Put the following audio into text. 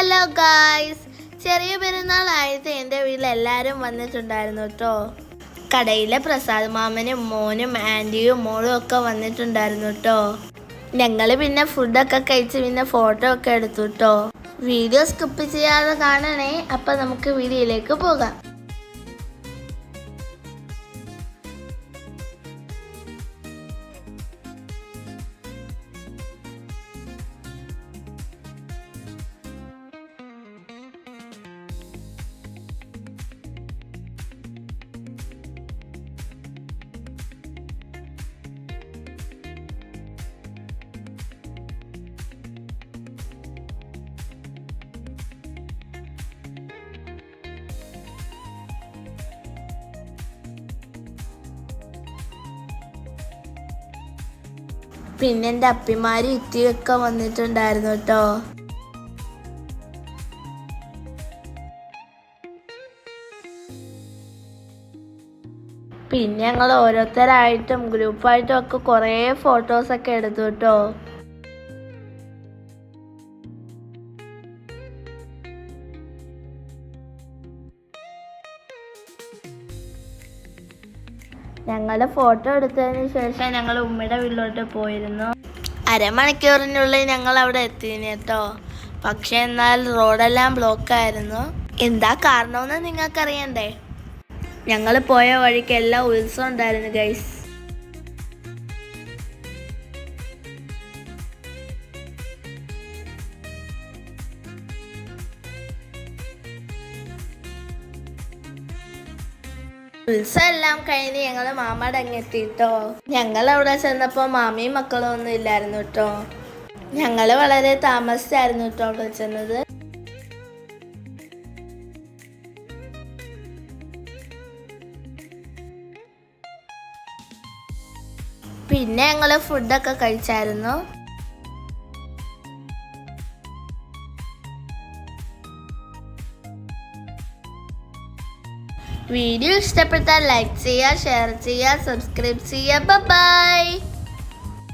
Hello guys, ചെറിയ പെരുന്നാളായിട്ട് എൻ്റെ വീട്ടിൽ എല്ലാവരും വന്നിട്ടുണ്ടായിരുന്നു കേട്ടോ. കടയിലെ പ്രസാദ് മാമനും മോനും ആൻറ്റിയും മോളും ഒക്കെ വന്നിട്ടുണ്ടായിരുന്നു കേട്ടോ. ഞങ്ങൾ പിന്നെ ഫുഡൊക്കെ കഴിച്ച് പിന്നെ ഫോട്ടോ ഒക്കെ എടുത്തു കേട്ടോ. വീഡിയോ സ്കിപ്പ് ചെയ്യാതെ കാണണേ. അപ്പം നമുക്ക് വീഡിയോയിലേക്ക് പോകാം. പിന്നെ എൻ്റെ അപ്പിമാരും ഇത്തിയൊക്കെ വന്നിട്ടുണ്ടായിരുന്നു കേട്ടോ. പിന്നെ ഞങ്ങൾ ഓരോരുത്തരായിട്ടും ഗ്രൂപ്പായിട്ടും ഒക്കെ കുറേ ഫോട്ടോസൊക്കെ എടുത്തു കേട്ടോ. ഞങ്ങളുടെ ഫോട്ടോ എടുത്തതിന് ശേഷം ഞങ്ങൾ ഉമ്മയുടെ വീട്ടിലോട്ട് പോയിരുന്നു. അരമണിക്കൂറിനുള്ളിൽ ഞങ്ങൾ അവിടെ എത്തിയിരുന്നു കേട്ടോ. പക്ഷെ എന്നാൽ റോഡെല്ലാം ബ്ലോക്കായിരുന്നു. എന്താ കാരണമെന്ന് നിങ്ങൾക്കറിയണ്ടേ? ഞങ്ങൾ പോയ വഴിക്ക് എല്ലാം ഉത്സവം ഉണ്ടായിരുന്നു ഗൈസ്. ഉത്സവം എല്ലാം കഴിഞ്ഞ് ഞങ്ങൾ മാമയുടെ അങ്ങെത്തിട്ടോ. ഞങ്ങൾ അവിടെ ചെന്നപ്പോൾ മാമിയും മക്കളും ഒന്നും ഇല്ലായിരുന്നു കേട്ടോ. ഞങ്ങൾ വളരെ താമസിച്ചായിരുന്നു കേട്ടോ അവിടെ ചെന്നത്. പിന്നെ ഞങ്ങൾ ഫുഡൊക്കെ കഴിച്ചായിരുന്നു. വീഡിയോ ഇഷ്ടപ്പെട്ടാൽ ലൈക്ക് ചെയ്യുക, ഷെയർ ചെയ്യുക, സബ്സ്ക്രൈബ് ചെയ്യുക. ബൈ.